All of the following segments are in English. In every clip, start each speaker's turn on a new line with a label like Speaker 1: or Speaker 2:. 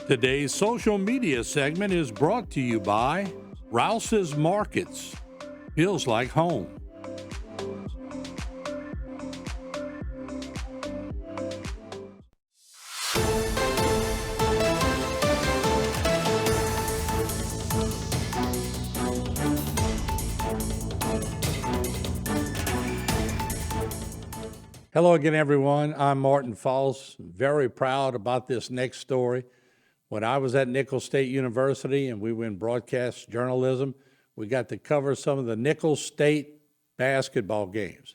Speaker 1: Today's social media segment is brought to you by Rouse's Markets. Feels like home. Hello again, everyone. I'm Martin Falls. Very proud about this next story. When I was at Nicholls State University and we were in broadcast journalism, we got to cover some of the Nicholls State basketball games.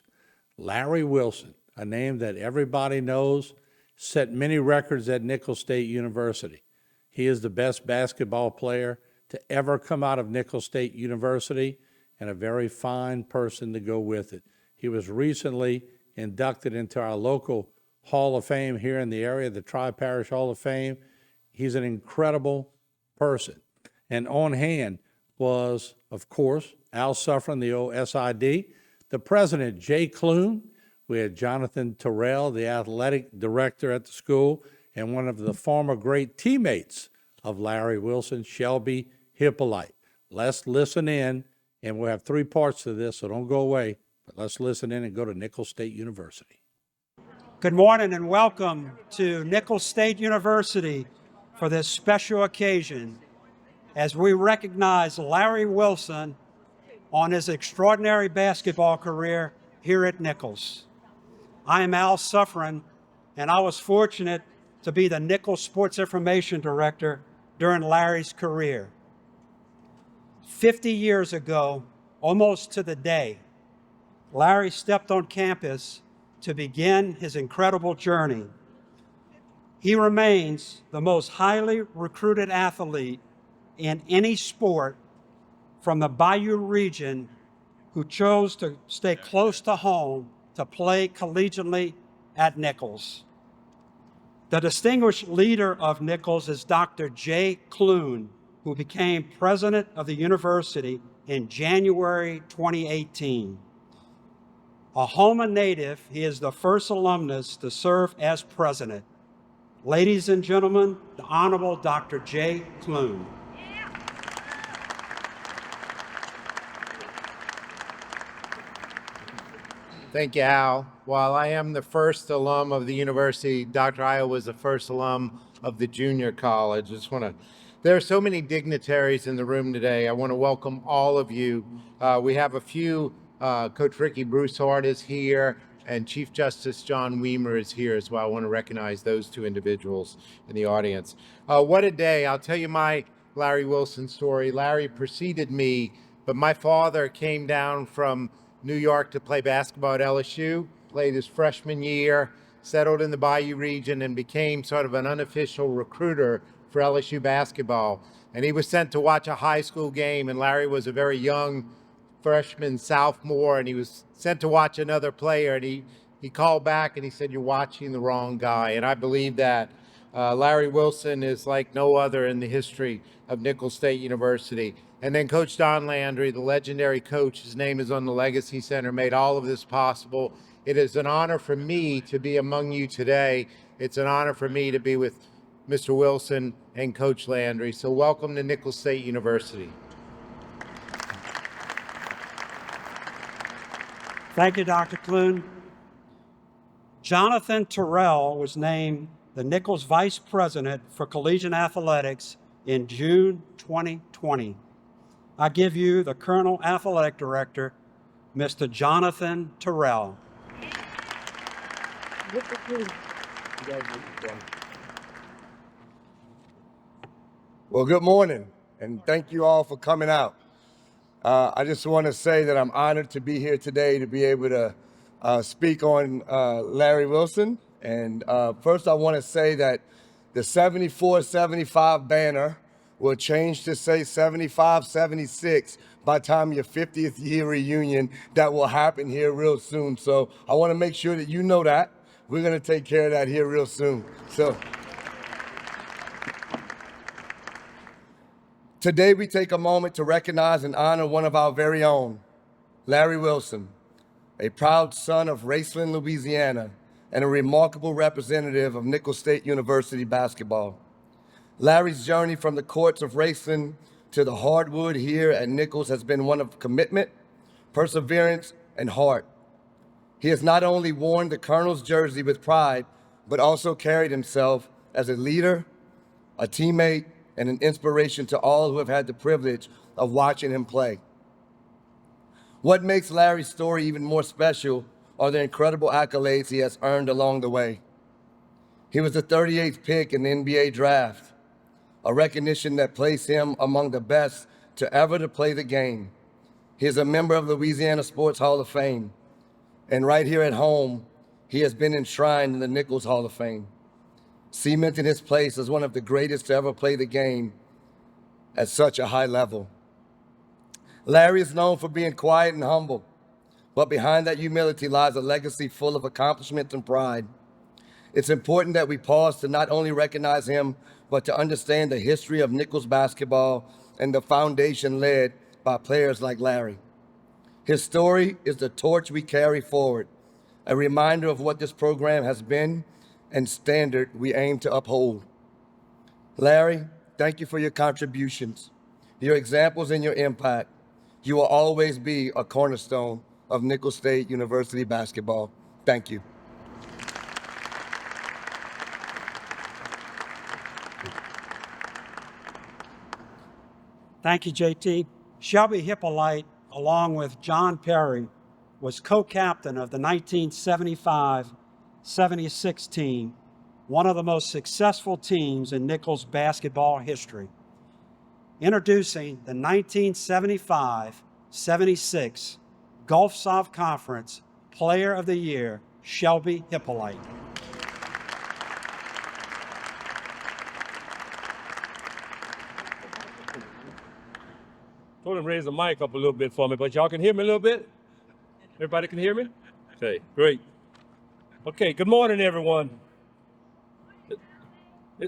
Speaker 1: Larry Wilson, a name that everybody knows, set many records at Nicholls State University. He is the best basketball player to ever come out of Nicholls State University and a very fine person to go with it. He was recently inducted into our local Hall of Fame here in the area, the Tri-Parish Hall of Fame. He's an incredible person. And on hand was, of course, Al Suffren, the OSID, the president, Jay Clune. We had Jonathan Terrell, the athletic director at the school, and one of the former great teammates of Larry Wilson, Shelby Hippolyte. Let's listen in, and we'll have three parts to this, so don't go away. But let's listen in and go to Nicholls State University.
Speaker 2: Good morning and welcome to Nicholls State University for this special occasion as we recognize Larry Wilson on his extraordinary basketball career here at Nicholls. I am Al Suffren, and I was fortunate to be the Nicholls Sports Information Director during Larry's career. 50 years ago, almost to the day, Larry stepped on campus to begin his incredible journey. He remains the most highly recruited athlete in any sport from the Bayou region who chose to stay close to home to play collegiately at Nicholls. The distinguished leader of Nicholls is Dr. Jay Clune, who became president of the university in January 2018. A Houma native, he is the first alumnus to serve as president. Ladies and gentlemen, the Honorable Dr. Jay Clune.
Speaker 3: Thank you, Al. While I am the first alum of the university, Dr. Io was the first alum of the junior college. There are so many dignitaries in the room today. I want to welcome all of you. We have a few. Coach Ricky Broussard is here, and Chief Justice John Weimer is here as well. I want to recognize those two individuals in the audience. What a day. I'll tell you my Larry Wilson story. Larry preceded me, but my father came down from New York to play basketball at LSU, played his freshman year, settled in the Bayou region, and became sort of an unofficial recruiter for LSU basketball. And he was sent to watch a high school game, and Larry was a very young freshman, sophomore, and he was sent to watch another player, and he called back and he said, "You're watching the wrong guy." And I believe that Larry Wilson is like no other in the history of Nicholls State University. And then Coach Don Landry, the legendary coach, his name is on the Legacy Center, made all of this possible. It is an honor for me to be among you today. It's an honor for me to be with Mr. Wilson and Coach Landry. So welcome to Nicholls State University.
Speaker 2: Thank you, Dr. Clune. Jonathan Terrell was named the Nicholls Vice President for Collegiate Athletics in June 2020. I give you the Colonel Athletic Director, Mr. Jonathan Terrell.
Speaker 4: Well, good morning, and thank you all for coming out. I just want to say that I'm honored to be here today to be able to speak on Larry Wilson. And first, I want to say that the 74-75 banner will change to say 75-76 by the time your 50th year reunion. That will happen here real soon. So I want to make sure that you know that. We're going to take care of that here real soon. So today we take a moment to recognize and honor one of our very own, Larry Wilson, a proud son of Raceland, Louisiana, and a remarkable representative of Nicholls State University basketball. Larry's journey from the courts of racing to the hardwood here at Nicholls has been one of commitment, perseverance, and heart. He has not only worn the Colonel's jersey with pride, but also carried himself as a leader, a teammate, and an inspiration to all who have had the privilege of watching him play. What makes Larry's story even more special are the incredible accolades he has earned along the way. He was the 38th pick in the NBA draft, a recognition that placed him among the best to ever to play the game. He is a member of the Louisiana Sports Hall of Fame, and right here at home, he has been enshrined in the Nicholls Hall of Fame, cementing his place as one of the greatest to ever play the game at such a high level. Larry is known for being quiet and humble, but behind that humility lies a legacy full of accomplishments and pride. It's important that we pause to not only recognize him, but to understand the history of Nicholls basketball and the foundation led by players like Larry. His story is the torch we carry forward, a reminder of what this program has been and standard we aim to uphold. Larry, thank you for your contributions, your examples, and your impact. You will always be a cornerstone of Nicholls State University basketball. Thank you.
Speaker 2: Thank you, JT. Shelby Hippolyte, along with John Perry, was co-captain of the 1975-76 team, one of the most successful teams in Nicholls basketball history. Introducing the 1975-76 Gulf South Conference Player of the Year, Shelby Hippolyte.
Speaker 5: Told him to raise the mic up a little bit for me, but y'all can hear me a little bit? Everybody can hear me? Okay, great. Okay, good morning, everyone.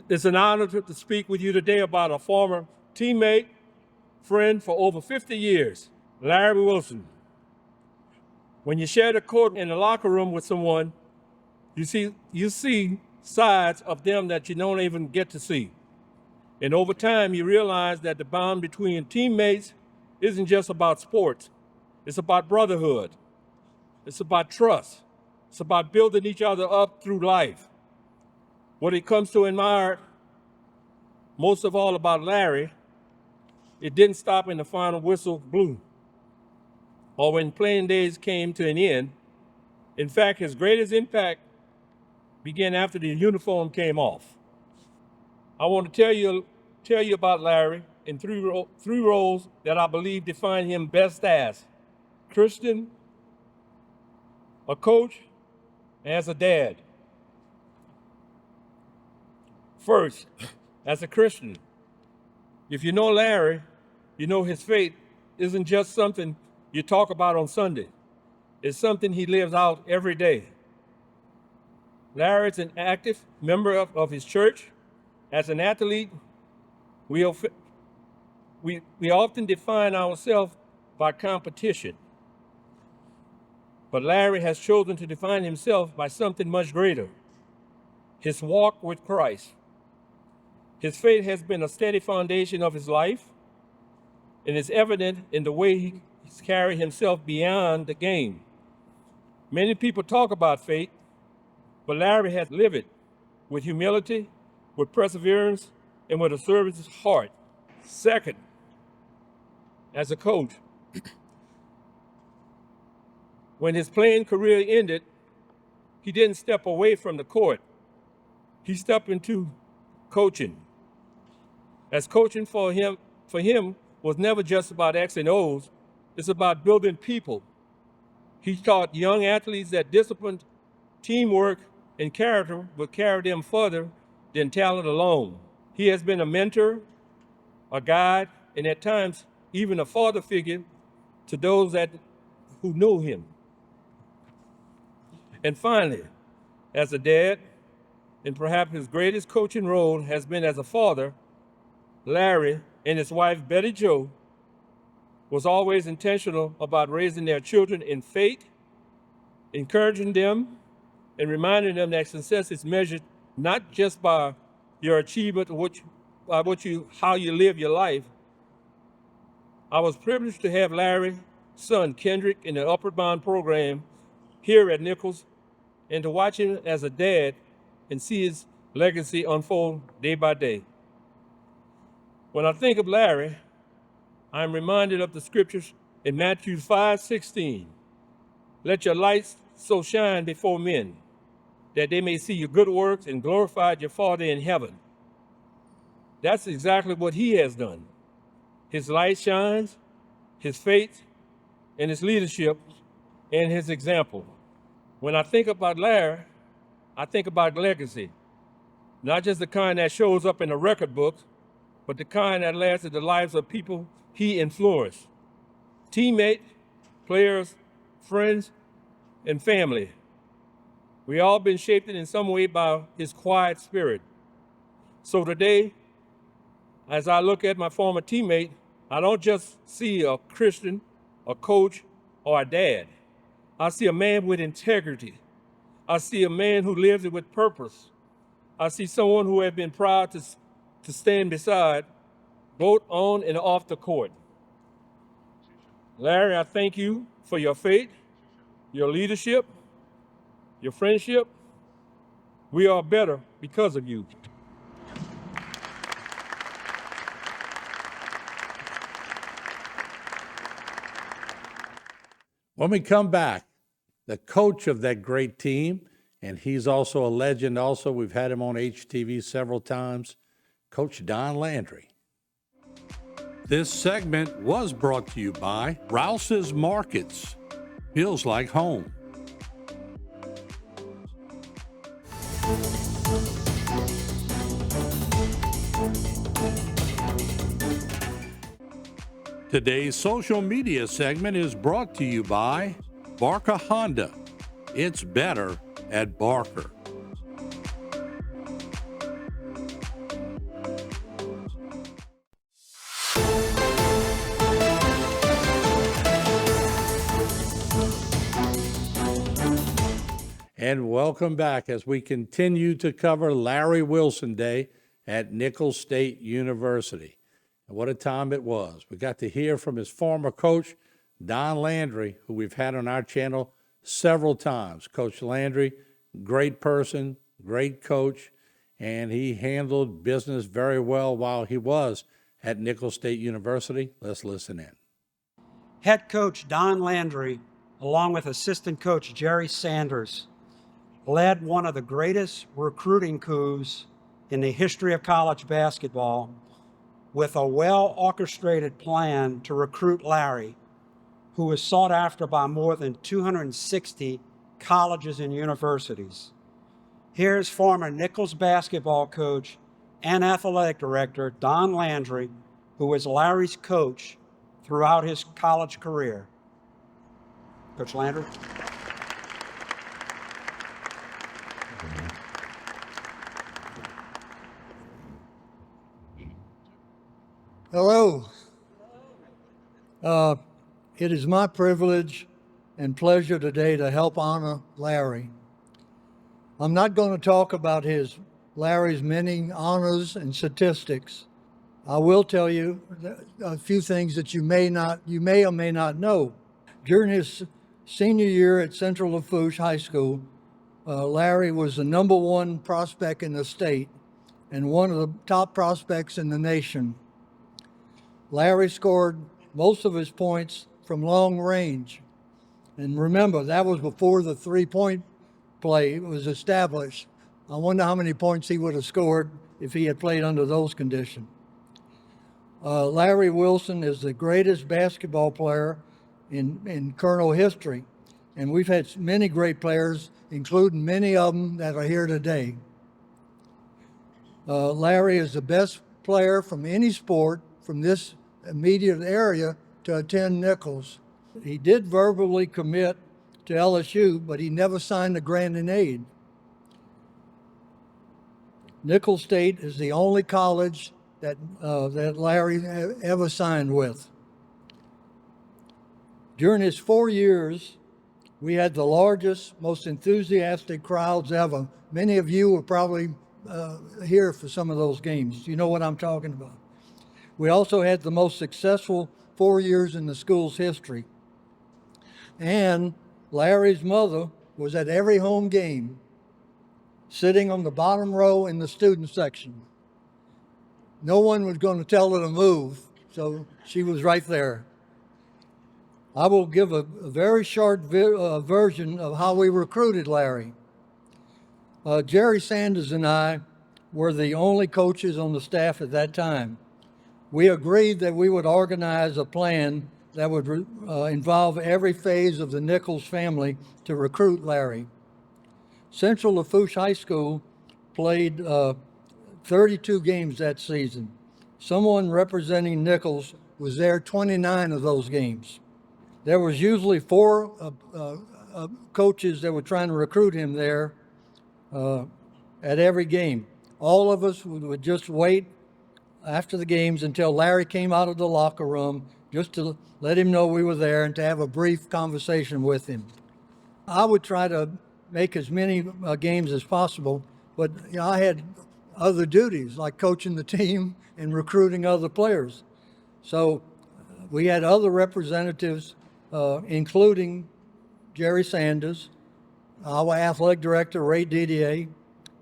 Speaker 5: It's an honor to speak with you today about a former teammate, friend for over 50 years, Larry Wilson. When you share the court in the locker room with someone, you see sides of them that you don't even get to see. And over time, you realize that the bond between teammates isn't just about sports. It's about brotherhood. It's about trust. It's about building each other up through life. What it comes to admire most of all about Larry, it didn't stop in the final whistle blew, or when playing days came to an end. In fact, his greatest impact began after the uniform came off. I want to tell you about Larry in three roles that I believe define him best as Christian, a coach, and as a dad. First, as a Christian, if you know Larry, you know his faith isn't just something you talk about on Sunday. It's something he lives out every day. Larry is an active member of his church. As an athlete, we often define ourselves by competition. But Larry has chosen to define himself by something much greater, his walk with Christ. His faith has been a steady foundation of his life, and is evident in the way he's carried himself beyond the game. Many people talk about faith, but Larry has lived it with humility, with perseverance, and with a servant's heart. Second, as a coach, when his playing career ended, he didn't step away from the court. He stepped into coaching. As coaching for him was never just about X and O's, it's about building people. He taught young athletes that discipline, teamwork, and character will carry them further than talent alone. He has been a mentor, a guide, and at times even a father figure to those who know him. And finally, as a dad, and perhaps his greatest coaching role has been as a father, Larry and his wife, Betty Jo, was always intentional about raising their children in faith, encouraging them, and reminding them that success is measured not just by your achievement, by how you live your life, I was privileged to have Larry's son, Kendrick, in the Upward Bound program here at Nicholls, and to watch him as a dad and see his legacy unfold day by day. When I think of Larry, I'm reminded of the scriptures in Matthew 5:16. Let your lights so shine before men, that they may see your good works and glorify your Father in heaven. That's exactly what he has done. His light shines, his faith, and his leadership, and his example. When I think about Larry, I think about legacy, not just the kind that shows up in a record book, but the kind that lasted the lives of people he influenced. Teammates, players, friends, and family. We all been shaped in some way by his quiet spirit. So today, as I look at my former teammate, I don't just see a Christian, a coach, or a dad. I see a man with integrity. I see a man who lives it with purpose. I see someone who has been proud to stand beside, both on and off the court. Larry, I thank you for your faith, your leadership, your friendship. We are better because of you.
Speaker 1: When we come back, the coach of that great team, and he's also a legend also, we've had him on HTV several times, Coach Don Landry. This segment was brought to you by Rouse's Markets. Feels like home. Today's social media segment is brought to you by Barker Honda. It's better at Barker. And welcome back as we continue to cover Larry Wilson Day at Nicholls State University. And what a time it was. We got to hear from his former coach, Don Landry, who we've had on our channel several times. Coach Landry, great person, great coach, and he handled business very well while he was at Nicholls State University. Let's listen in.
Speaker 2: Head coach Don Landry, along with assistant coach Jerry Sanders, led one of the greatest recruiting coups in the history of college basketball with a well-orchestrated plan to recruit Larry, who was sought after by more than 260 colleges and universities. Here's former Nicholls basketball coach and athletic director Don Landry, who was Larry's coach throughout his college career. Coach Landry.
Speaker 6: Hello. It is my privilege and pleasure today to help honor Larry. I'm not going to talk about Larry's many honors and statistics. I will tell you a few things that you may or may not know. During his senior year at Central Lafourche High School, Larry was the #1 prospect in the state and one of the top prospects in the nation. Larry scored most of his points from long range. And remember, that was before the three-point play was established. I wonder how many points he would have scored if he had played under those conditions. Larry Wilson is the greatest basketball player in Colonel history. And we've had many great players, including many of them that are here today. Larry is the best player from any sport from this immediate area to attend Nicholls. He did verbally commit to LSU, but he never signed a grant in aid. Nicholls State is the only college that Larry ever signed with. During his 4 years, we had the largest, most enthusiastic crowds ever. Many of you were probably here for some of those games. You know what I'm talking about. We also had the most successful 4 years in the school's history. And Larry's mother was at every home game, sitting on the bottom row in the student section. No one was going to tell her to move, so she was right there. I will give a very short version of how we recruited Larry. Jerry Sanders and I were the only coaches on the staff at that time. We agreed that we would organize a plan that would involve every phase of the Nicholls family to recruit Larry. Central Lafourche High School played 32 games that season. Someone representing Nicholls was there 29 of those games. There was usually four coaches that were trying to recruit him there at every game. All of us would just wait after the games until Larry came out of the locker room just to let him know we were there and to have a brief conversation with him. I would try to make as many games as possible, but I had other duties like coaching the team and recruiting other players. So we had other representatives, including Jerry Sanders, our athletic director, Ray Didier,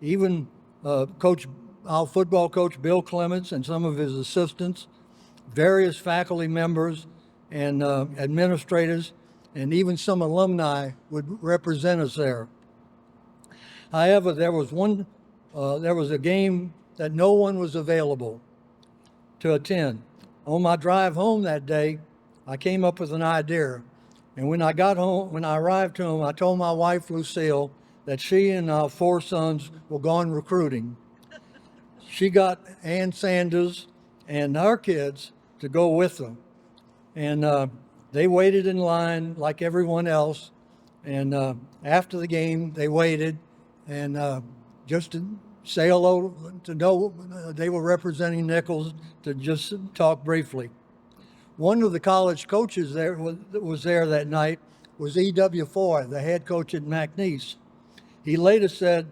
Speaker 6: even our football coach, Bill Clements, and some of his assistants, various faculty members and administrators, and even some alumni would represent us there. However, there was a game that no one was available to attend. On my drive home that day, I came up with an idea. And when I arrived home, I told my wife, Lucille, that she and our 4 sons were going recruiting. She got Ann Sanders and her kids to go with them. And they waited in line like everyone else. And after the game, they waited and just to say hello, to know they were representing Nicholls, to just talk briefly. One of the college coaches that was there that night was E.W. Ford, the head coach at McNeese. He later said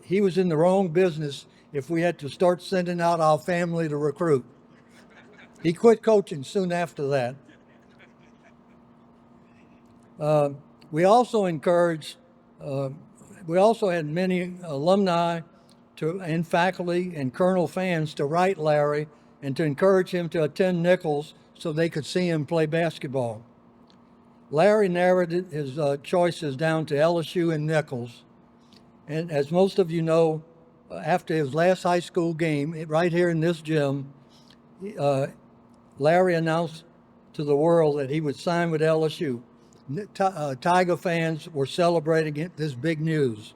Speaker 6: he was in the wrong business if we had to start sending out our family to recruit. He quit coaching soon after that. We also had many alumni and faculty and Colonel fans to write Larry and to encourage him to attend Nicholls so they could see him play basketball. Larry narrowed his choices down to LSU and Nicholls. And as most of you know, after his last high school game, right here in this gym, Larry announced to the world that he would sign with LSU. Tiger fans were celebrating this big news.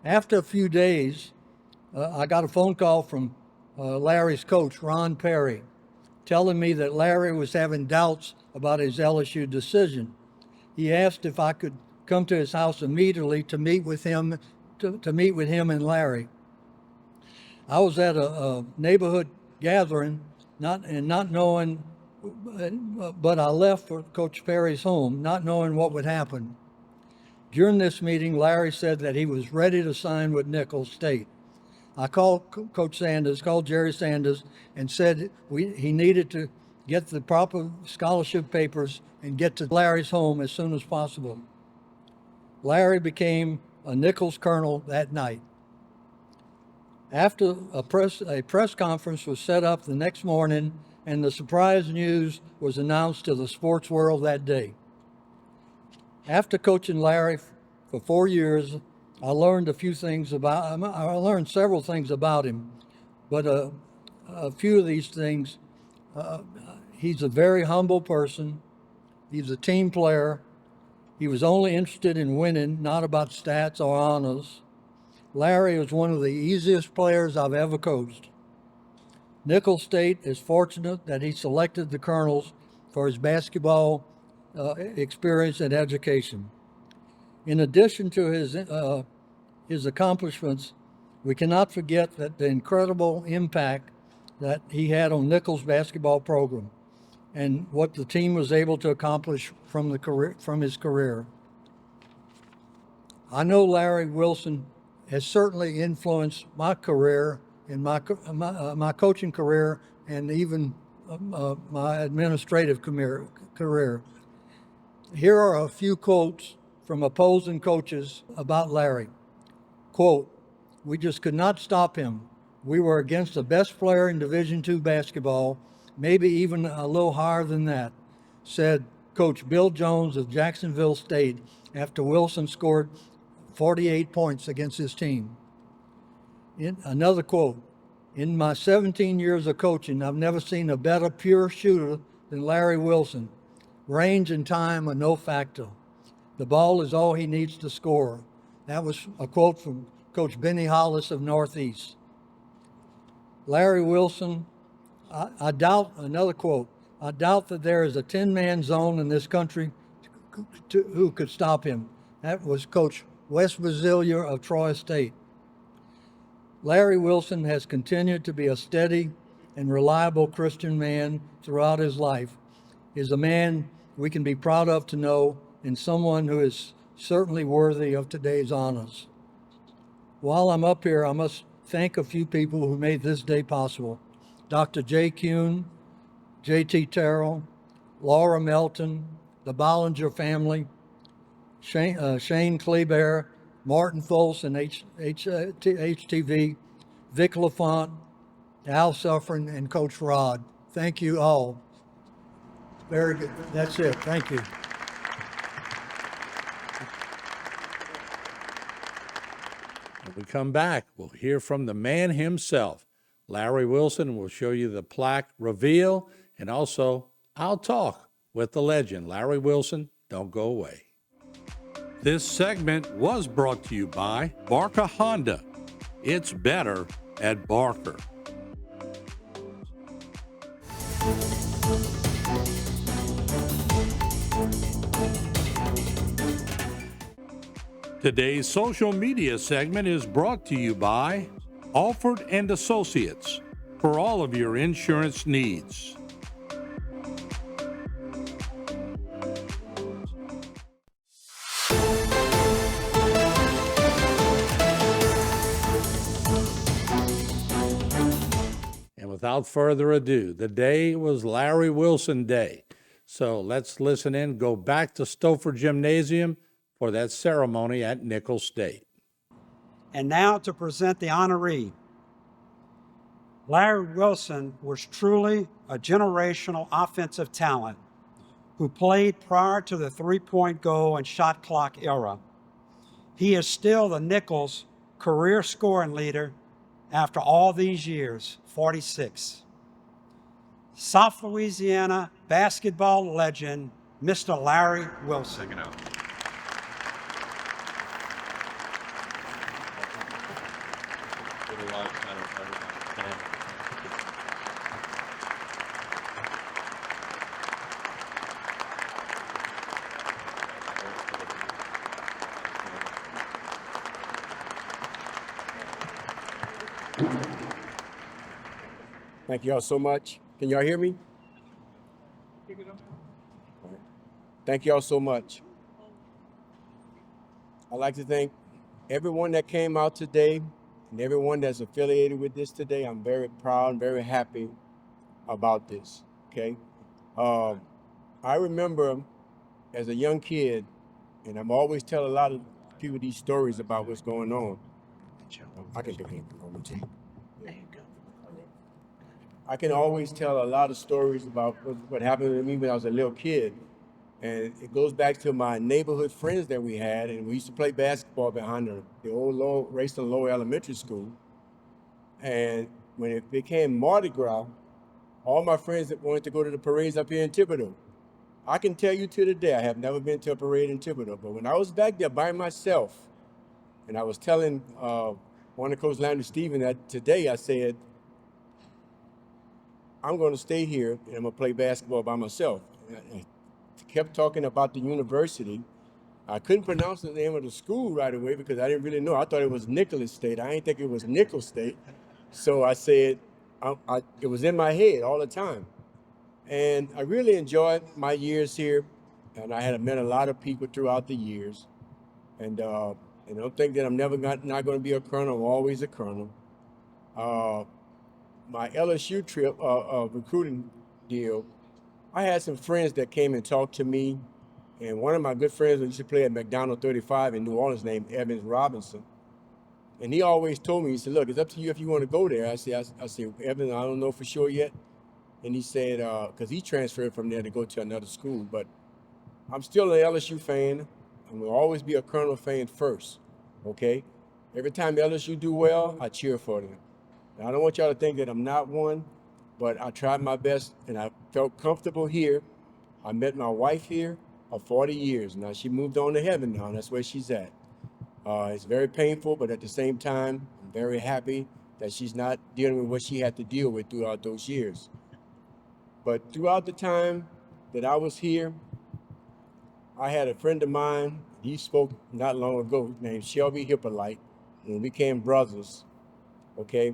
Speaker 6: After a few days, I got a phone call from Larry's coach, Ron Perry, telling me that Larry was having doubts about his LSU decision. He asked if I could come to his house immediately to meet with him, and Larry. I was at a neighborhood gathering, not knowing, but I left for Coach Perry's home, not knowing what would happen. During this meeting, Larry said that he was ready to sign with Nicholls State. I called Jerry Sanders, and said he needed to get the proper scholarship papers and get to Larry's home as soon as possible. Larry became a Nicholls colonel that night. After a press conference was set up the next morning, and the surprise news was announced to the sports world that day. After coaching Larry for 4 years, I learned several things about him, but a few of these things, he's a very humble person. He's a team player. He was only interested in winning, not about stats or honors. Larry was one of the easiest players I've ever coached. Nicholls State is fortunate that he selected the Colonels for his basketball experience and education. In addition to his accomplishments, we cannot forget that the incredible impact that he had on Nicholls' basketball program and what the team was able to accomplish from his career. I know Larry Wilson has certainly influenced my career and my coaching career, and even my administrative career. Here are a few quotes from opposing coaches about Larry. Quote, "We just could not stop him. We were against the best player in Division II basketball, maybe even a little higher than that," said Coach Bill Jones of Jacksonville State after Wilson scored 48 points against his team. Another quote, "In my 17 years of coaching, I've never seen a better pure shooter than Larry Wilson. Range and time are no factor. The ball is all he needs to score." That was a quote from Coach Benny Hollis of Northeast. Larry Wilson, another quote, "I doubt that there is a 10-man zone in this country who could stop him." That was Coach Wes Brasilia of Troy State. Larry Wilson has continued to be a steady and reliable Christian man throughout his life. He is a man we can be proud of to know, and someone who is certainly worthy of today's honors. While I'm up here, I must thank a few people who made this day possible. Dr. Jay Kuhn, J.T. Terrell, Laura Melton, the Bollinger family, Shane Kleber, Martin Folsom, HTV, Vic LaFont, Al Suffren, and Coach Rod. Thank you all. Very good. That's it. Thank you.
Speaker 1: When we come back, we'll hear from the man himself. Larry Wilson will show you the plaque reveal, and also I'll talk with the legend. Larry Wilson, don't go away. This segment was brought to you by Barker Honda. It's better at Barker. Today's social media segment is brought to you by Alford and Associates for all of your insurance needs. And without further ado, the day was Larry Wilson Day. So let's listen in, go back to Stouffer Gymnasium for that ceremony at Nicholls State.
Speaker 2: And now to present the honoree. Larry Wilson was truly a generational offensive talent who played prior to the three-point goal and shot clock era. He is still the Nicholls career scoring leader after all these years, 46. South Louisiana basketball legend, Mr. Larry Wilson.
Speaker 7: Check it out.
Speaker 8: Thank you all so much. Can y'all hear me? Thank you all so much. I'd like to thank everyone that came out today and everyone that's affiliated with this today. I'm very proud and very happy about this, okay? I remember as a young kid, and I'm always tell a lot of people these stories about what's going on. I can do it. I can always tell a lot of stories about what happened to me when I was a little kid. And it goes back to my neighborhood friends that we had, and we used to play basketball behind the old Rayston Lower Elementary School. And when it became Mardi Gras, all my friends that wanted to go to the parades up here in Thibodeau. I can tell you to the day, I have never been to a parade in Thibodeau, but when I was back there by myself, and I was telling one of Coach Landry Stephen that today, I said, I'm going to stay here and I'm going to play basketball by myself. I kept talking about the university. I couldn't pronounce the name of the school right away because I didn't really know. I thought it was Nicholas State. I didn't think it was Nicholls State. So I said, it was in my head all the time. And I really enjoyed my years here. And I had met a lot of people throughout the years. And And don't think that I'm not going to be a colonel. I'm always a colonel. My LSU trip, recruiting deal, I had some friends that came and talked to me. And one of my good friends used to play at McDonald 35 in New Orleans named Evans Robinson. And he always told me, he said, look, it's up to you if you want to go there. I said, Evan, I don't know for sure yet. And he said, because he transferred from there to go to another school. But I'm still an LSU fan. And will always be a Colonel fan first, okay? Every time LSU do well, I cheer for them. And I don't want y'all to think that I'm not one, but I tried my best and I felt comfortable here. I met my wife here for 40 years. Now she moved on to heaven now, and that's where she's at. It's very painful, but at the same time, I'm very happy that she's not dealing with what she had to deal with throughout those years. But throughout the time that I was here, I had a friend of mine, he spoke not long ago, named Shelby Hippolyte, and we became brothers, okay?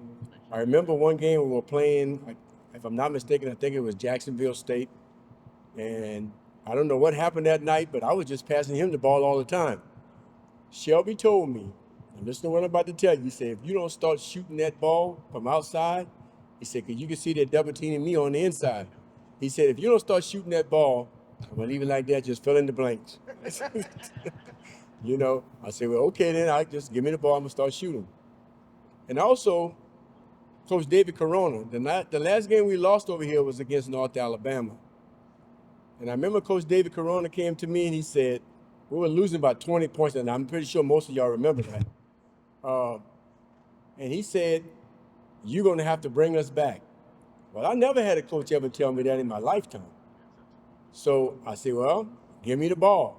Speaker 8: I remember one game we were playing, if I'm not mistaken, I think it was Jacksonville State, and I don't know what happened that night, but I was just passing him the ball all the time. Shelby told me, and listen to what I'm about to tell you, he said, if you don't start shooting that ball from outside, he said, because you can see they're double teaming me on the inside. He said, if you don't start shooting that ball, I'm gonna leave it like that, just fill in the blanks. You know, I said, well, okay, then I just give me the ball, I'm gonna start shooting. And also, Coach David Corona, the last game we lost over here was against North Alabama. And I remember Coach David Corona came to me and he said, we were losing by 20 points, and I'm pretty sure most of y'all remember that. And he said, you're gonna have to bring us back. Well, I never had a coach ever tell me that in my lifetime. So I said, well, give me the ball.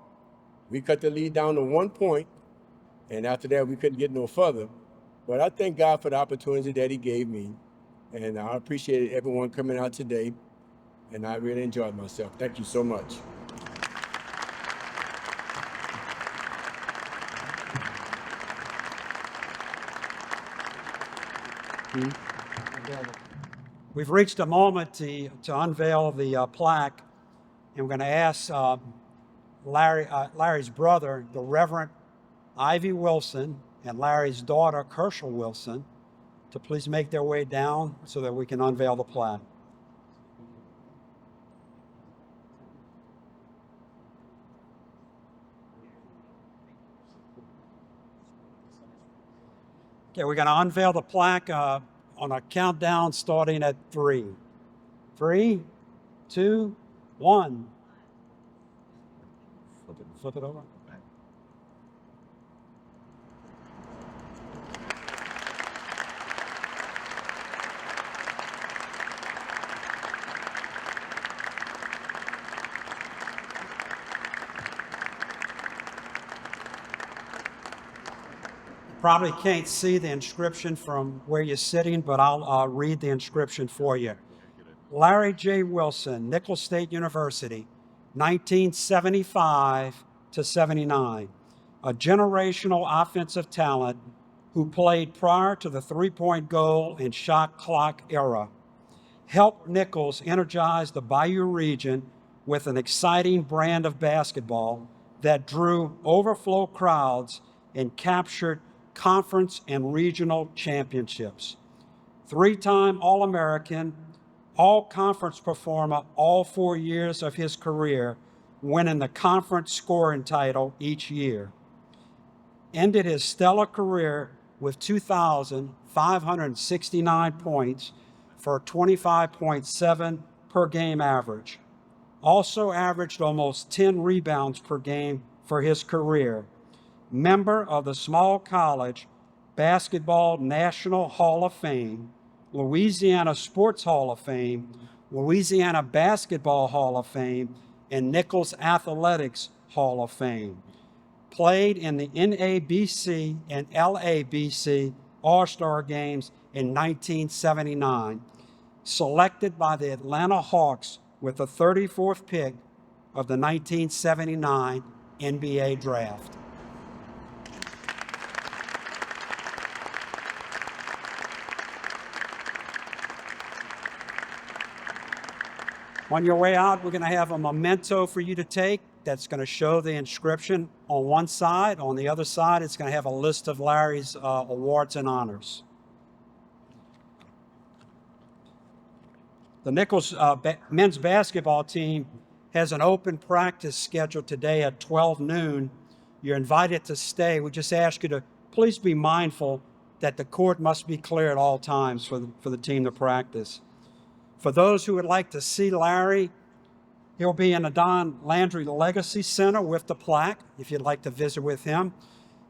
Speaker 8: We cut the lead down to 1 point, and after that, we couldn't get no further. But I thank God for the opportunity that he gave me, and I appreciate everyone coming out today, and I really enjoyed myself. Thank you so much.
Speaker 2: We've reached a moment to unveil the plaque, and we're going to ask Larry's brother, the Reverend Ivy Wilson, and Larry's daughter, Kershel Wilson, to please make their way down so that we can unveil the plaque. Okay, we're going to unveil the plaque on a countdown starting at 3. 3, 2, 1. Flip it over. Probably can't see the inscription from where you're sitting, but I'll read the inscription for you. Larry J. Wilson, Nicholls State University, 1975 to 79. A generational offensive talent who played prior to the three-point goal and shot clock era. Helped Nicholls energize the Bayou region with an exciting brand of basketball that drew overflow crowds and captured conference and regional championships. 3-time All-American, All-Conference performer all 4 years of his career, winning the conference scoring title each year. Ended his stellar career with 2,569 points for 25.7 per game average. Also averaged almost 10 rebounds per game for his career. Member of the Small College Basketball National Hall of Fame, Louisiana Sports Hall of Fame, Louisiana Basketball Hall of Fame, and Nicholls Athletics Hall of Fame. Played in the NABC and LABC All-Star Games in 1979. Selected by the Atlanta Hawks with the 34th pick of the 1979 NBA Draft. On your way out, we're going to have a memento for you to take. that's going to show the inscription on one side. On the other side, it's going to have a list of Larry's awards and honors. The Nicholls men's basketball team has an open practice scheduled today at 12 noon. You're invited to stay. We just ask you to please be mindful that the court must be clear at all times for the team to practice. For those who would like to see Larry, he'll be in the Don Landry Legacy Center with the plaque if you'd like to visit with him.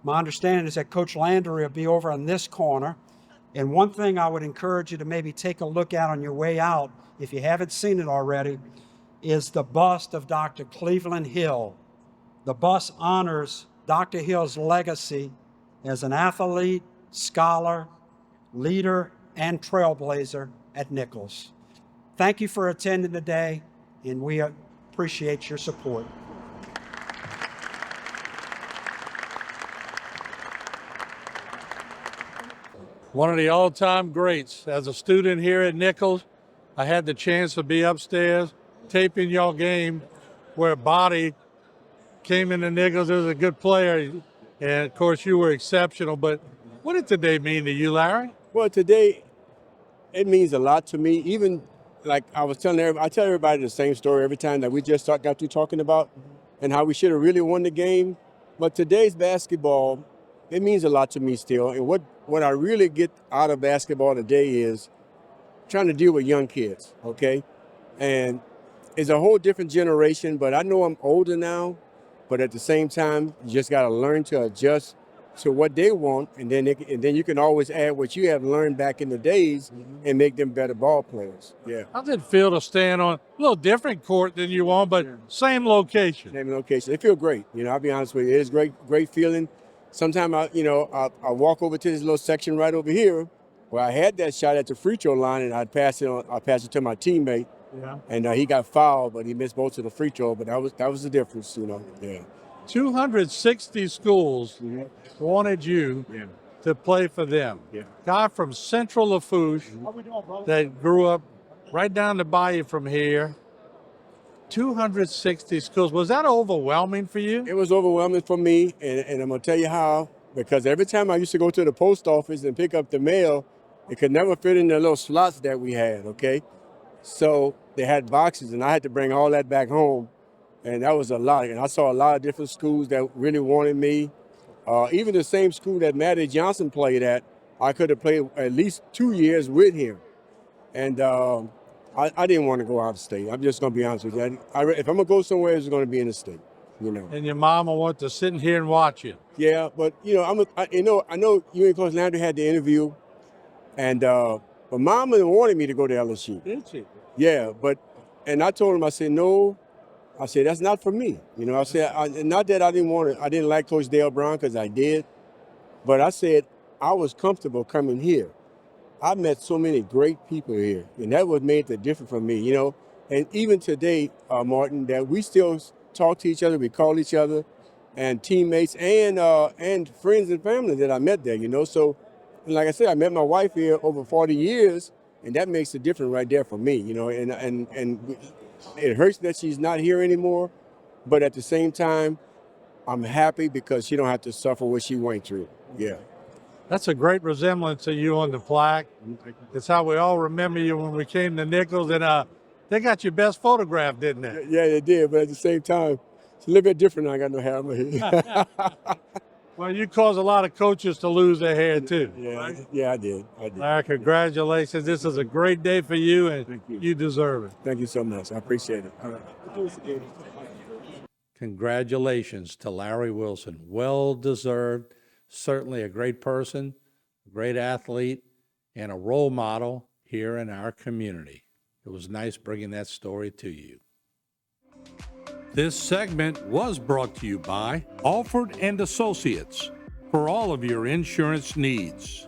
Speaker 2: My understanding is that Coach Landry will be over in this corner. And one thing I would encourage you to maybe take a look at on your way out, if you haven't seen it already, is the bust of Dr. Cleveland Hill. The bust honors Dr. Hill's legacy as an athlete, scholar, leader, and trailblazer at Nicholls. Thank you for attending today, and we appreciate your support.
Speaker 1: One of the all-time greats. As a student here at Nicholls, I had the chance to be upstairs taping your game where Body came into Nicholls as a good player. And, of course, you were exceptional. But what did today mean to you, Larry?
Speaker 8: Well, today, it means a lot to me. Even like I was telling everybody, I tell everybody the same story every time that we just got through talking about and how we should have really won the game. But today's basketball, it means a lot to me still. And what I really get out of basketball today is trying to deal with young kids, okay? And it's a whole different generation, but I know I'm older now, but at the same time, you just got to learn to adjust to what they want, and then you can always add what you have learned back in the days and make them better ball players. Yeah.
Speaker 1: How's it feel to stand on a little different court than you on, but same location?
Speaker 8: Same location. It feels great. I'll be honest with you. It is great feeling. Sometimes I walk over to this little section right over here where I had that shot at the free throw line, and I pass it to my teammate.
Speaker 1: Yeah.
Speaker 8: And he got fouled, but he missed both of the free throw. But that was the difference, Yeah.
Speaker 1: 260 schools wanted you to play for them.
Speaker 8: Yeah.
Speaker 1: Guy from Central Lafourche that grew up right down the bayou from here. 260 schools. Was that overwhelming for you?
Speaker 8: It was overwhelming for me, and I'm going to tell you how. Because every time I used to go to the post office and pick up the mail, it could never fit in the little slots that we had, okay? So they had boxes, and I had to bring all that back home. And that was a lot. And I saw a lot of different schools that really wanted me. Even the same school that Matty Johnson played at, I could have played at least 2 years with him. And I didn't want to go out of state. I'm just going to be honest with you. If I'm going to go somewhere, it's going to be in the state,
Speaker 1: And your mama wanted to sit in here and watch you.
Speaker 8: Yeah, but, I know you and Coach Landry had the interview. And but Mama wanted me to go to LSU.
Speaker 1: Did she?
Speaker 8: Yeah, and I told him, I said, no. I said, that's not for me. I said, not that I didn't like Coach Dale Brown, because I did. But I said, I was comfortable coming here. I met so many great people here, and that what made the difference for me, And even today, Martin, that we still talk to each other, we call each other, and teammates and friends and family that I met there, So, and like I said, I met my wife here over 40 years, and that makes a difference right there for me, And it hurts that she's not here anymore, but at the same time, I'm happy because she don't have to suffer what she went through. Yeah.
Speaker 1: That's a great resemblance of you on the plaque. It's how we all remember you when we came to Nicholls, and they got your best photograph, didn't they?
Speaker 8: Yeah, they did, but at the same time, it's a little bit different now. I got no hair on my head.
Speaker 1: Well, you caused a lot of coaches to lose their hair, too.
Speaker 8: Yeah,
Speaker 1: right?
Speaker 8: yeah, I did.
Speaker 1: Congratulations. This is a great day for you, and you deserve it.
Speaker 8: Thank you so much. I appreciate it. All right.
Speaker 1: Congratulations to Larry Wilson. Well-deserved. Certainly a great person, a great athlete, and a role model here in our community. It was nice bringing that story to you. This segment was brought to you by Alford & Associates for all of your insurance needs.